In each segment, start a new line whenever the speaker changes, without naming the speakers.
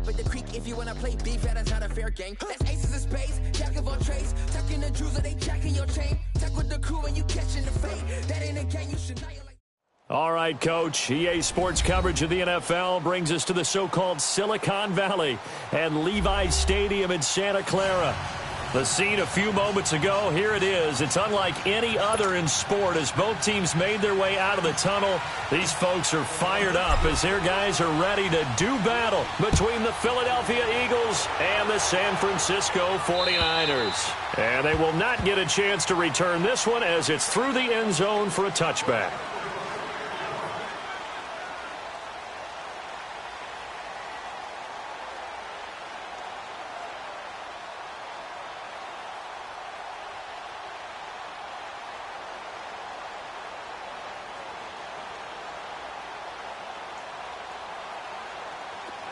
But the creek, if you wanna play beef, that's not a fair game. That's aces of spades, jack of all trades. Tucking the jewels, they jacking your chain. Tuck with the crew and you catching the fade. That ain't a game you should not.
All right, Coach. EA Sports coverage of the NFL brings us to the so-called Silicon Valley and Levi's Stadium in Santa Clara. The scene a few moments ago, here it is. It's unlike any other in sport as both teams made their way out of the tunnel. These folks are fired up as their guys are ready to do battle between the Philadelphia Eagles and the San Francisco 49ers. And they will not get a chance to return this one as it's through the end zone for a touchback.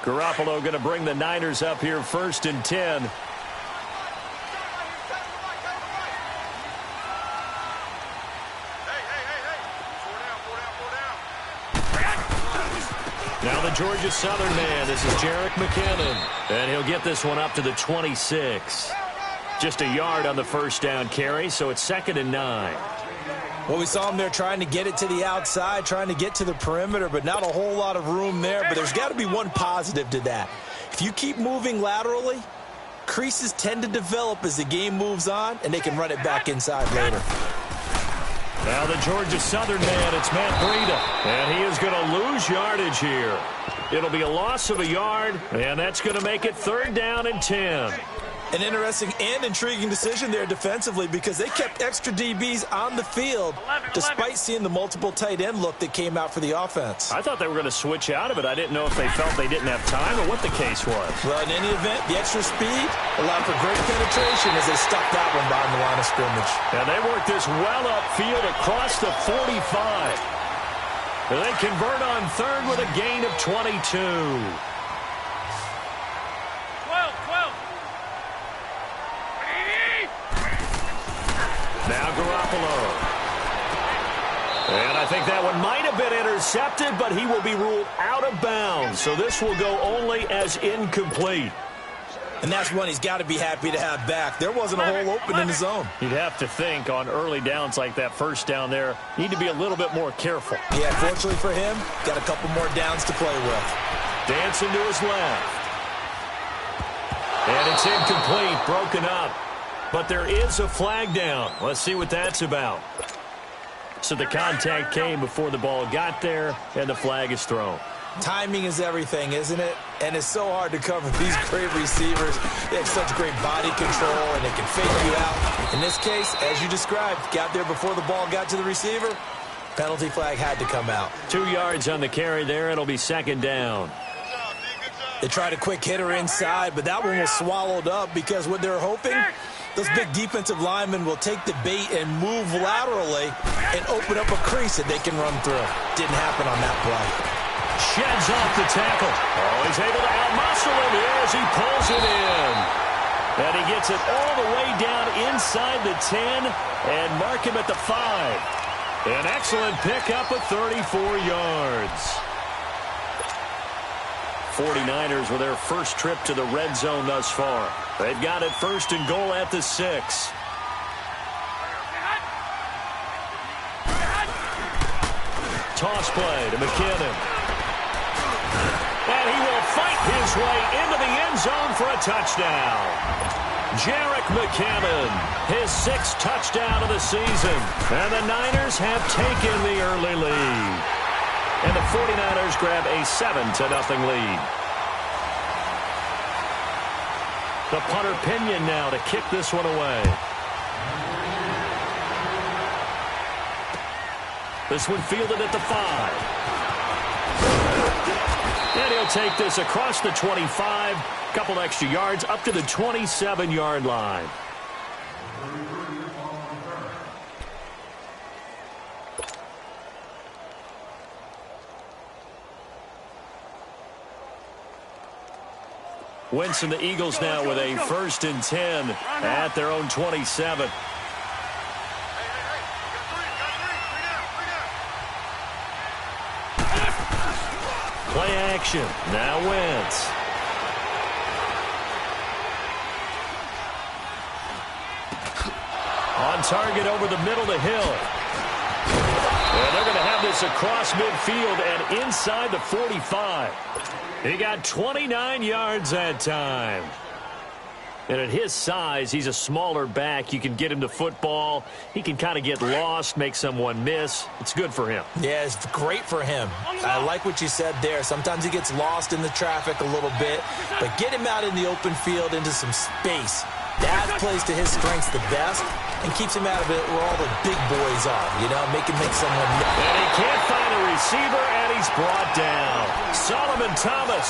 Garoppolo going to bring the Niners up here 1st and 10. Now the Georgia Southern man. This is Jerick McKinnon. And he'll get this one up to the 26. Just a yard on the first down carry, so it's 2nd and 9.
Well, we saw him there trying to get it to the outside, trying to get to the perimeter, but not a whole lot of room there. But there's got to be one positive to that. If you keep moving laterally, creases tend to develop as the game moves on, and they can run it back inside later.
Now the Georgia Southern man, it's Matt Breida, and he is going to lose yardage here. It'll be a loss of a yard, and that's going to make it 3rd down and 10.
An interesting and intriguing decision there defensively because they kept extra DBs on the field despite seeing the multiple tight end look that came out for the offense.
I thought they were going to switch out of it. I didn't know if they felt they didn't have time or what the case was.
Well, in any event, the extra speed allowed for great penetration as they stuck that one behind the line of scrimmage.
And they worked this well upfield across the 45. And they convert on 3rd with a gain of 22. Now Garoppolo. And I think that one might have been intercepted, but he will be ruled out of bounds. So this will go only as incomplete.
And that's one he's got to be happy to have back. There wasn't a hole open in the zone.
You'd have to think on early downs like that first down there, need to be a little bit more careful.
Yeah, fortunately for him, got a couple more downs to play with.
Dancing to his left. And it's incomplete, broken up. But there is a flag down. Let's see what that's about. So the contact came before the ball got there, and the flag is thrown.
Timing is everything, isn't it? And it's so hard to cover these great receivers. They have such great body control, and they can fake you out. In this case, as you described, got there before the ball got to the receiver. Penalty flag had to come out.
2 yards on the carry there. It'll be 2nd down.
They tried a quick hitter inside, but that one was swallowed up because what they're hoping, those big defensive linemen will take the bait and move laterally and open up a crease that they can run through. Didn't happen on that play.
Sheds off the tackle. Oh, he's able to out-muscle him here as he pulls it in. And he gets it all the way down inside the 10 and mark him at the 5. An excellent pickup of 34 yards. 49ers with their first trip to the red zone thus far. They've got it 1st and goal at the 6. Toss play to McKinnon. And he will fight his way into the end zone for a touchdown. Jerick McKinnon, his 6th touchdown of the season. And the Niners have taken the early lead. And the 49ers grab a 7-0 lead. The punter Pinion now to kick this one away. This one fielded at the 5. And he'll take this across the 25. Couple extra yards up to the 27-yard line. Wentz and the Eagles now with a 1st and 10 at their own 27. Play action. Now Wentz. on target over the middle to Hill. And they're going to have this across midfield and inside the 45. He got 29 yards that time. And at his size, he's a smaller back. You can get him to football. He can kind of get lost, make someone miss. It's good for him.
Yeah, it's great for him. I like what you said there. Sometimes he gets lost in the traffic a little bit, but get him out in the open field into some space. That plays to his strengths the best and keeps him out of it where all the big boys are, you know, make someone miss.
And he can't find a receiver, and he's brought down. Solomon Thomas.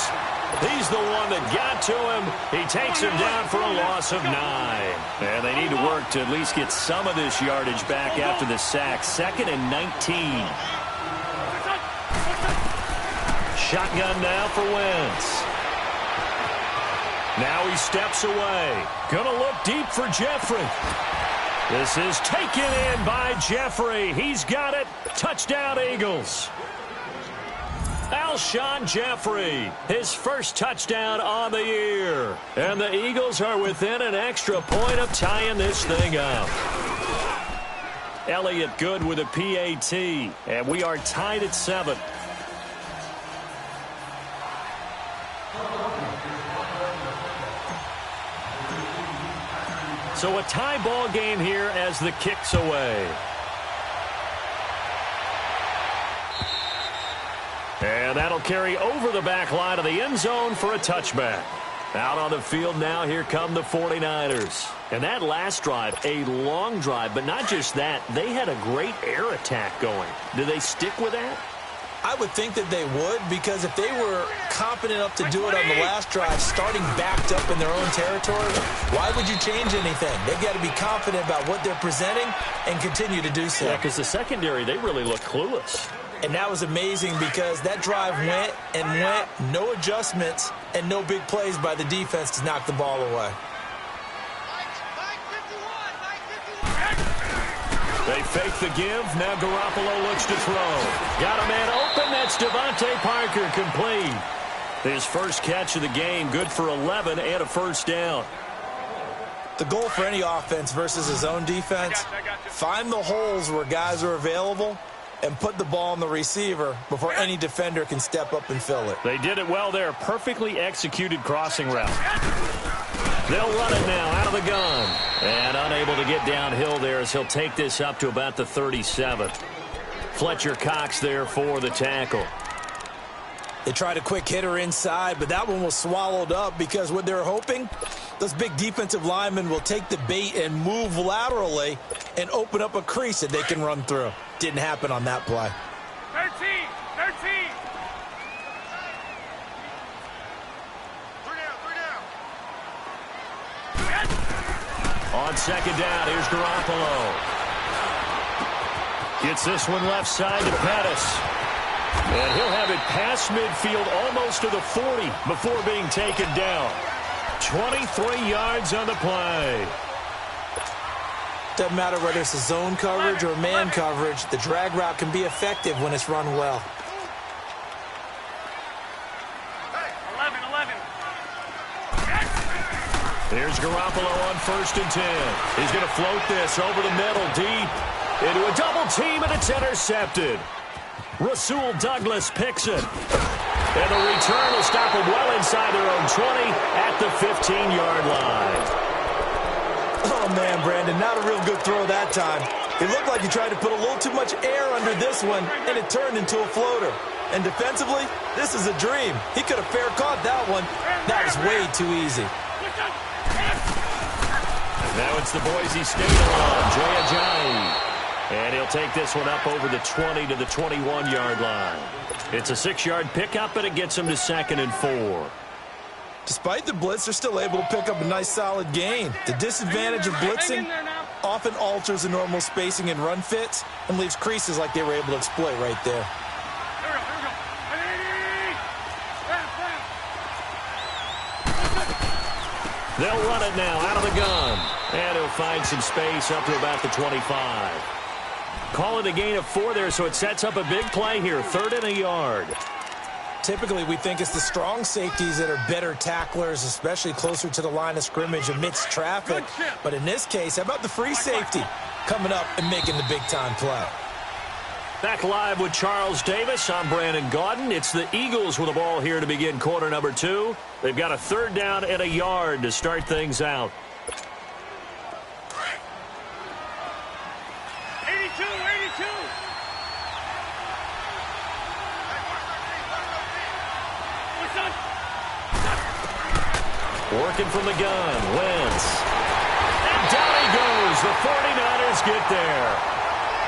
He's the one that got to him. He takes him down for a loss of 9. And they need to work to at least get some of this yardage back after the sack. 2nd and 19. Shotgun now for Wentz. Now he steps away. Gonna look deep for Jeffrey. This is taken in by Jeffrey. He's got it. Touchdown, Eagles. Alshon Jeffrey, his first touchdown on the year. And the Eagles are within an extra point of tying this thing up. Elliott good with a PAT, and we are tied at 7. So a tie ball game here as the kick's away. And that'll carry over the back line of the end zone for a touchback. Out on the field now, here come the 49ers. And that last drive, a long drive, but not just that. They had a great air attack going. Do they stick with that?
I would think that they would, because if they were confident enough to do it on the last drive, starting backed up in their own territory, why would you change anything? They've got to be confident about what they're presenting and continue to do so.
Yeah, because the secondary, they really look clueless.
And that was amazing because that drive went and went, no adjustments, and no big plays by the defense to knock the ball away.
They fake the give. Now Garoppolo looks to throw. Got a man open. That's Devontae Parker, complete. His first catch of the game, good for 11 and a first down.
The goal for any offense versus his own defense, find the holes where guys are available and put the ball on the receiver before any defender can step up and fill it.
They did it well there. Perfectly executed crossing route. They'll run it now out of the gun. And unable to get downhill there as he'll take this up to about the 37. Fletcher Cox there for the tackle.
They tried a quick hitter inside, but that one was swallowed up because what they're hoping, those big defensive linemen will take the bait and move laterally and open up a crease that they can run through. Didn't happen on that play.
13.
On second down, here's Garoppolo. Gets this one left side to Pettis. And he'll have it past midfield almost to the 40 before being taken down. 23 yards on the play.
Doesn't matter whether it's a zone coverage or man coverage, the drag route can be effective when it's run well.
11.
Here's Garoppolo on 1st and 10. He's going to float this over the middle, deep into a double team, and it's intercepted. Rasul Douglas picks it. And the return will stop them well inside their own 20 at the 15-yard line.
Oh, man, Brandon, not a real good throw that time. It looked like he tried to put a little too much air under this one, and it turned into a floater. And defensively, this is a dream. He could have fair caught that one. That was way too easy.
Now it's the Boise State alum, Jay Ajayi. And he'll take this one up over the 20 to the 21-yard line. It's a 6-yard pickup, and it gets him to 2nd and 4.
Despite the blitz, they're still able to pick up a nice solid gain. The disadvantage of blitzing often alters the normal spacing and run fits and leaves creases like they were able to exploit right there.
They'll run it now out of the gun. And he'll find some space up to about the 25. Call it a gain of 4 there, so it sets up a big play here. 3rd and a yard.
Typically, we think it's the strong safeties that are better tacklers, especially closer to the line of scrimmage amidst traffic. But in this case, how about the free safety? coming up and making the big-time play.
Back live with Charles Davis. I'm Brandon Gaudin. It's the Eagles with the ball here to begin quarter number 2. They've got a 3rd down and a yard to start things out.
82.
Working from the gun, Wentz. And down he goes. The 49ers get there.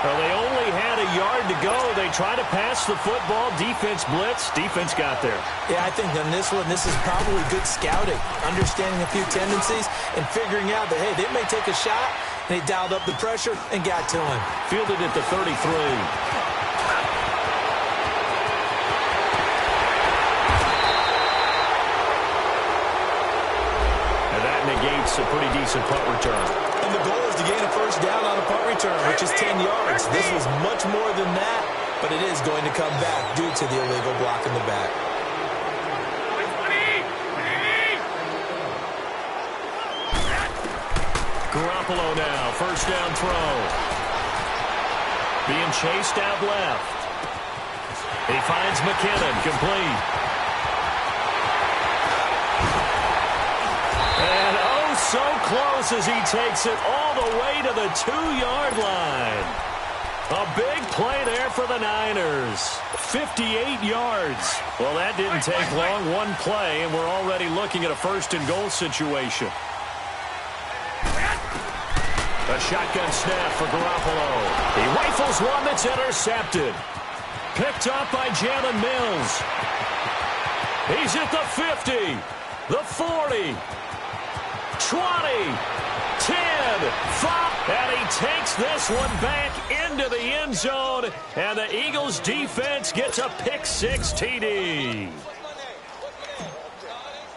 Well, they only had a yard to go. They try to pass the football. Defense blitz. Defense got there.
Yeah, I think on this one, this is probably good scouting, understanding a few tendencies, and figuring out that, hey, they may take a shot, and they dialed up the pressure and got to him.
Fielded at the 33. Negates a pretty decent punt return.
And the goal is to gain a 1st down on a punt return, which is 10 yards. This was much more than that, but it is going to come back due to the illegal block in the back.
Garoppolo now, 1st down throw. Being chased out left. He finds McKinnon, complete. And oh, so close as he takes it all the way to the 2-yard line. A big play there for the Niners. 58 yards. Well, that didn't take long. One play, and we're already looking at a 1st and goal situation. A shotgun snap for Garoppolo. He rifles one that's intercepted. Picked up by Jalen Mills. He's at the 50, the 40. 20, 10, 5, and he takes this one back into the end zone, and the Eagles defense gets a pick-6 TD.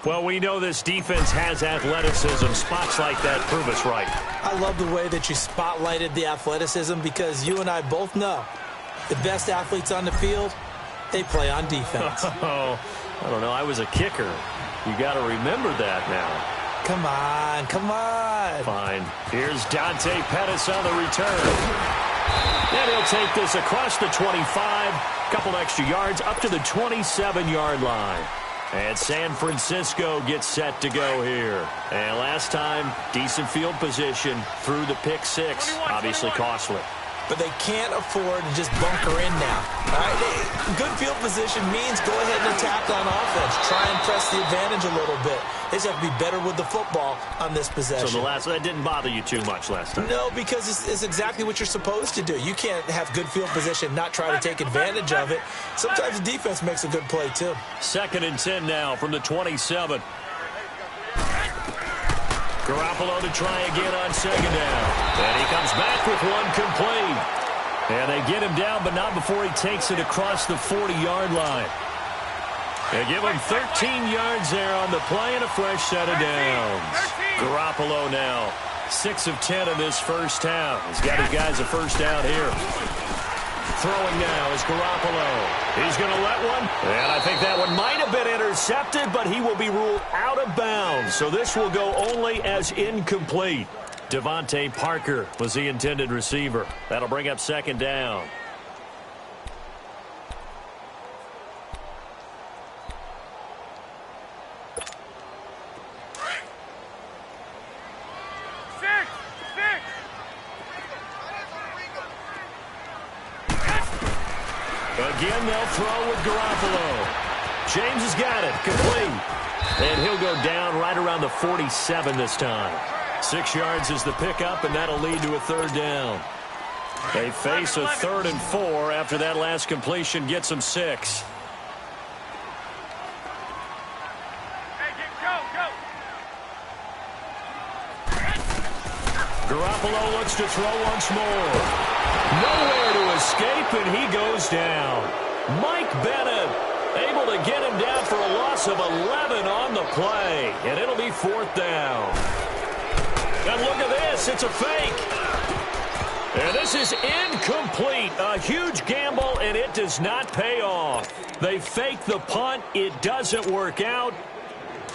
Well, we know this defense has athleticism. Spots like that prove us right.
I love the way that you spotlighted the athleticism because you and I both know the best athletes on the field, they play on defense.
Oh, I don't know. I was a kicker. You got to remember that now.
Come on, come on.
Fine. Here's Dante Pettis on the return. And he'll take this across the 25. Couple extra yards up to the 27-yard line. And San Francisco gets set to go here. And last time, decent field position through the pick-6. Obviously costly.
But they can't afford to just bunker in now. All right, good field position means go ahead and attack on offense. Try and press the advantage a little bit. They just have to be better with the football on this possession.
So that didn't bother you too much last time?
No, because it's exactly what you're supposed to do. You can't have good field position, not try to take advantage of it. Sometimes the defense makes a good play, too.
2nd and 10 now from the 27. Garoppolo to try again on 2nd down. And he comes back with one complete. And they get him down, but not before he takes it across the 40-yard line. They give him 13 yards there on the play and a fresh set of downs. Garoppolo now, 6 of 10 in this 1st half. He's got his guys a 1st down here. Throwing now is Garoppolo. He's going to let one. And I think that one might have been intercepted, but he will be ruled out of bounds. So this will go only as incomplete. Devontae Parker was the intended receiver. That'll bring up 2nd down. Again, they'll throw with Garoppolo. James has got it. Complete. And he'll go down right around the 47 this time. 6 yards is the pickup, and that'll lead to a 3rd down. They face a 3rd and 4 after that last completion gets them 6. Garoppolo looks to throw once more. Nowhere to escape, and he goes down. Mike Bennett able to get him down for a loss of 11 on the play, and it'll be 4th down. And look at this. It's a fake. And this is incomplete. A huge gamble, and it does not pay off. They fake the punt. It doesn't work out.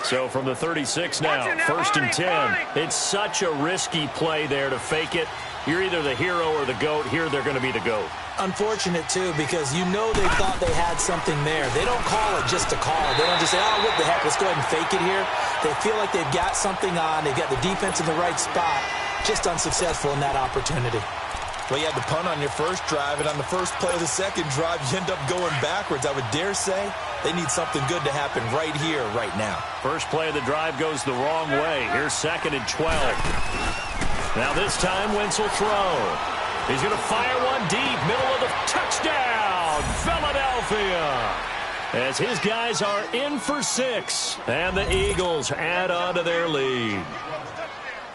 So from the 36 now, 1st and 10. It's such a risky play there to fake it. You're either the hero or the GOAT. Here, they're going to be the GOAT.
Unfortunate, too, because you know they thought they had something there. They don't call it just to call it. They don't just say, oh, what the heck, let's go ahead and fake it here. They feel like they've got something on. They've got the defense in the right spot. Just unsuccessful in that opportunity.
Well, you had to punt on your first drive, and on the first play of the second drive, you end up going backwards. I would dare say they need something good to happen right here, right now.
First play of the drive goes the wrong way. Here's 2nd and 12. Now this time, Wentz will throw. He's going to fire one deep, middle of the touchdown, Philadelphia. As his guys are in for 6, and the Eagles add on to their lead.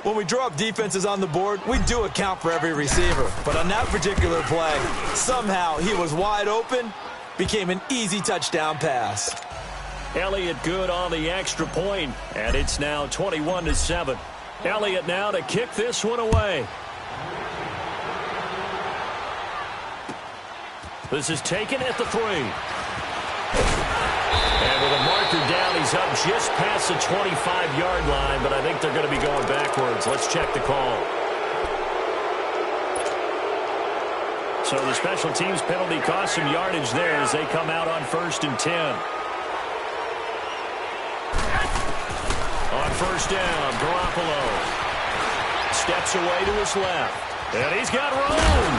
When we draw up defenses on the board, we do account for every receiver. But on that particular play, somehow he was wide open, became an easy touchdown pass.
Elliott good on the extra point, and it's now 21-7. Elliott now to kick this one away. This is taken at the 3. And with a marker down, he's up just past the 25-yard line, but I think they're going to be going backwards. Let's check the call. So the special teams penalty cost some yardage there as they come out on 1st and 10. On 1st down, Garoppolo steps away to his left. And he's got room.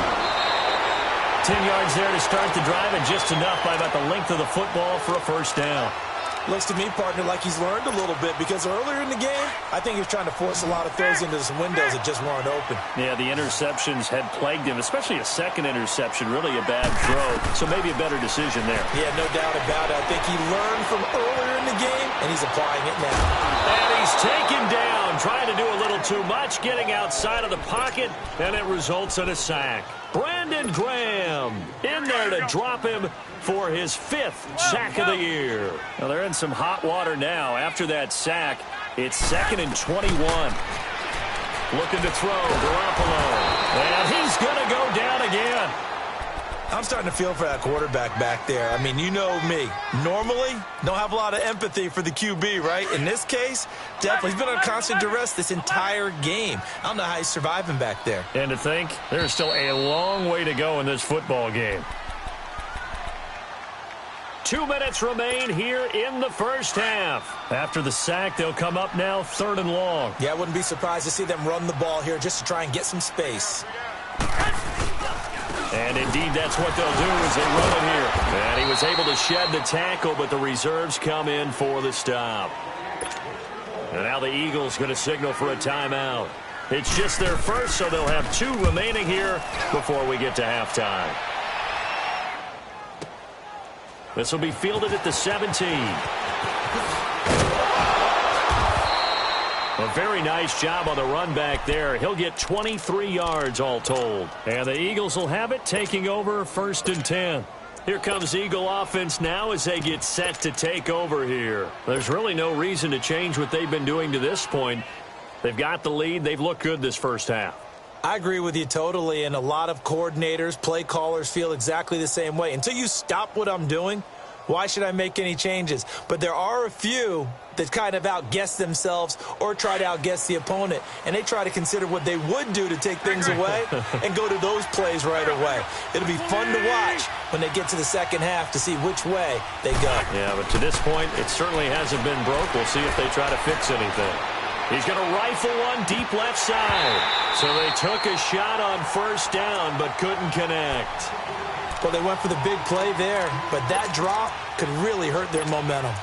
10 yards there to start the drive, and just enough by about the length of the football for a 1st down.
Looks to me, partner, like he's learned a little bit, because earlier in the game, I think he was trying to force a lot of throws into some windows that just weren't open.
Yeah, the interceptions had plagued him, especially a second interception, really a bad throw. So maybe a better decision there.
Yeah, no doubt about it. I think he learned from earlier in the game, and he's applying it now.
And he's taken down, trying to do a little too much, getting outside of the pocket, and it results in a sack. Brandon Graham in there to drop him for his 5th sack of the year. Now they're in some hot water now. After that sack, it's 2nd and 21. Looking to throw, Garoppolo. And he's going to go down again.
I'm starting to feel for that quarterback back there. I mean, you know me. Normally, don't have a lot of empathy for the QB, right? In this case, definitely. He's been on constant duress this entire game. I don't know how he's surviving back there.
And to think, there's still a long way to go in this football game. 2 minutes remain here in the 1st half. After the sack, they'll come up now 3rd and long.
Yeah, I wouldn't be surprised to see them run the ball here just to try and get some space.
And indeed, that's what they'll do as they run it here. And he was able to shed the tackle, but the reserves come in for the stop. And now the Eagles going to signal for a timeout. It's just their first, so they'll have 2 remaining here before we get to halftime. This will be fielded at the 17. A very nice job on the run back there. He'll get 23 yards all told. And the Eagles will have it, taking over 1st and 10. Here comes Eagle offense now as they get set to take over here. There's really no reason to change what they've been doing to this point. They've got the lead. They've looked good this 1st half.
I agree with you totally, and a lot of coordinators, play callers feel exactly the same way. Until you stop what I'm doing, why should I make any changes? But there are a few that kind of outguess themselves or try to outguess the opponent, and they try to consider what they would do to take things away and go to those plays right away. It'll be fun to watch when they get to the 2nd half to see which way they go.
Yeah, but to this point, it certainly hasn't been broke. We'll see if they try to fix anything. He's going to rifle one deep left side. So they took a shot on 1st down but couldn't connect.
Well, they went for the big play there, but that drop could really hurt their momentum.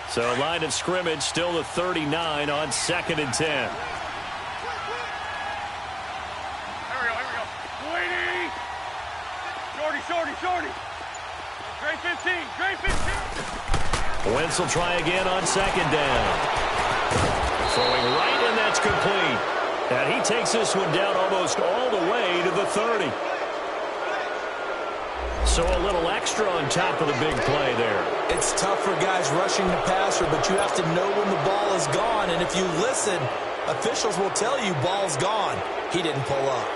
So line of scrimmage still the 39 on 2nd and 10.
Here we go. Waiting. Shorty. Great 15.
Wentz will try again on 2nd down. Throwing right, and that's complete. And he takes this one down almost all the way to the 30. So a little extra on top of the big play there.
It's tough for guys rushing the passer, but you have to know when the ball is gone. And if you listen, officials will tell you ball's gone. He didn't pull up.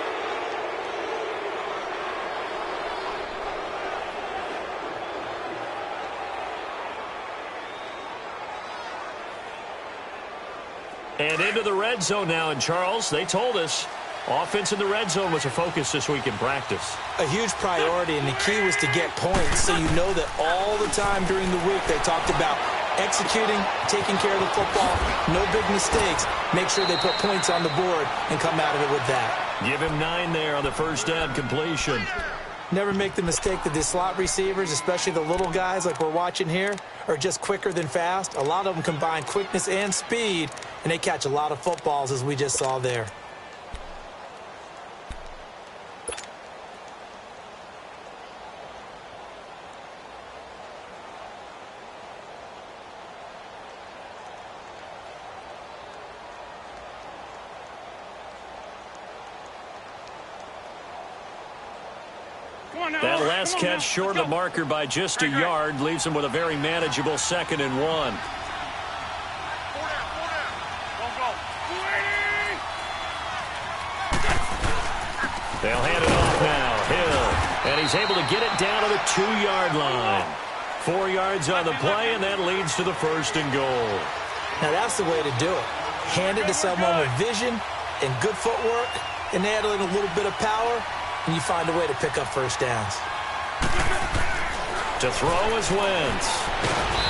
And into the red zone now. And Charles, they told us offense in the red zone was a focus this week in practice.
A huge priority, and the key was to get points. So you know that all the time during the week they talked about executing, taking care of the football, no big mistakes. Make sure they put points on the board and come out of it with that.
Give him 9 there on the first down completion.
Never make the mistake that the slot receivers, especially the little guys like we're watching here, are just quicker than fast. A lot of them combine quickness and speed, and they catch a lot of footballs, as we just saw there.
That last catch short of the marker by just a yard leaves him with a very manageable 2nd and 1. They'll hand it off now. Hill. And he's able to get it down to the 2-yard line. 4 yards on the play, and that leads to the 1st and goal.
Now that's the way to do it. Hand it to someone with vision and good footwork, and add in a little bit of power, and you find a way to pick up first downs.
To throw is Wentz.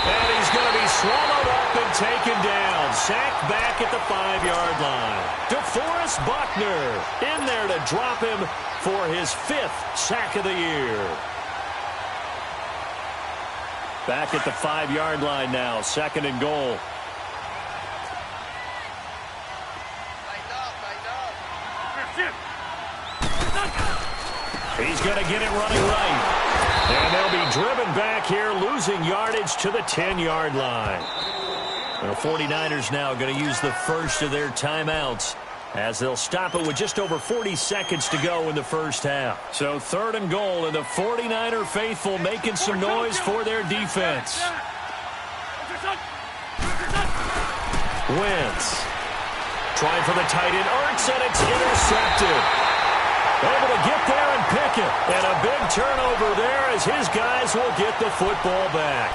And he's going to be swallowed up and taken down. Sacked back at the 5-yard line. DeForest Buckner in there to drop him for his 5th sack of the year. Back at the 5-yard line now. 2nd and goal. He's going to get it running right. And they'll be driven back here, losing yardage to the 10-yard line. The 49ers now going to use the first of their timeouts as they'll stop it with just over 40 seconds to go in the first half. So 3rd and goal, and the 49er faithful making some noise for their defense. Wentz trying for the tight end. Ertz, and it's intercepted. Able to get there and pick it. And a big turnover there as his guys will get the football back.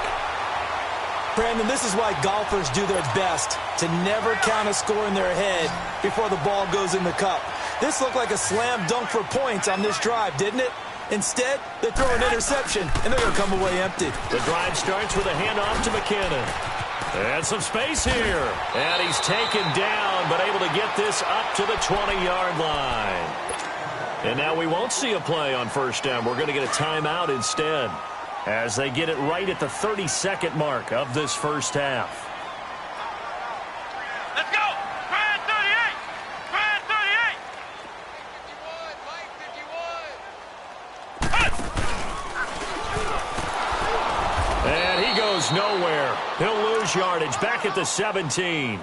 Brandon, this is why golfers do their best to never count a score in their head before the ball goes in the cup. This looked like a slam dunk for points on this drive, didn't it? Instead, they throw an interception, and they're going to come away empty.
The drive starts with a handoff to McKinnon. And some space here. And he's taken down, but able to get this up to the 20-yard line. And now we won't see a play on first down. We're going to get a timeout instead as they get it right at the 30-second mark of this first half.
Let's go! Brad 38! Brad 38!
And he goes nowhere. He'll lose yardage back at the 17.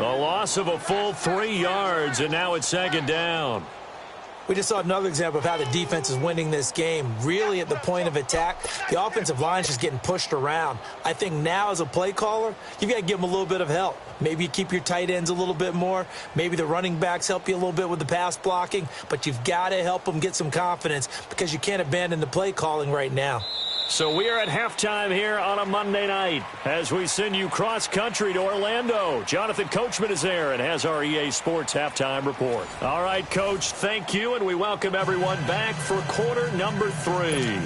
A loss of a full 3 yards, and now it's 2nd down.
We just saw another example of how the defense is winning this game. Really at the point of attack, the offensive line is just getting pushed around. I think now as a play caller, you've got to give them a little bit of help. Maybe you keep your tight ends a little bit more. Maybe the running backs help you a little bit with the pass blocking. But you've got to help them get some confidence because you can't abandon the play calling right now.
So we are at halftime here on a Monday night as we send you cross-country to Orlando. Jonathan Coachman is there and has our EA Sports halftime report. All right, Coach, thank you, and we welcome everyone back for quarter number 3.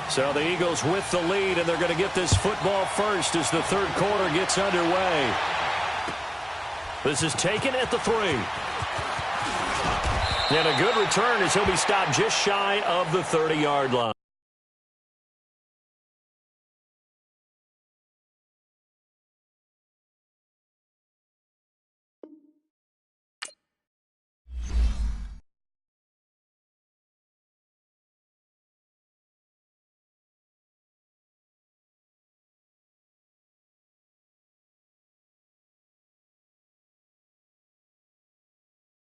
So the Eagles with the lead, and they're going to get this football first as the 3rd quarter gets underway. This is taken at the 3. And a good return as he'll be stopped just shy of the 30-yard line.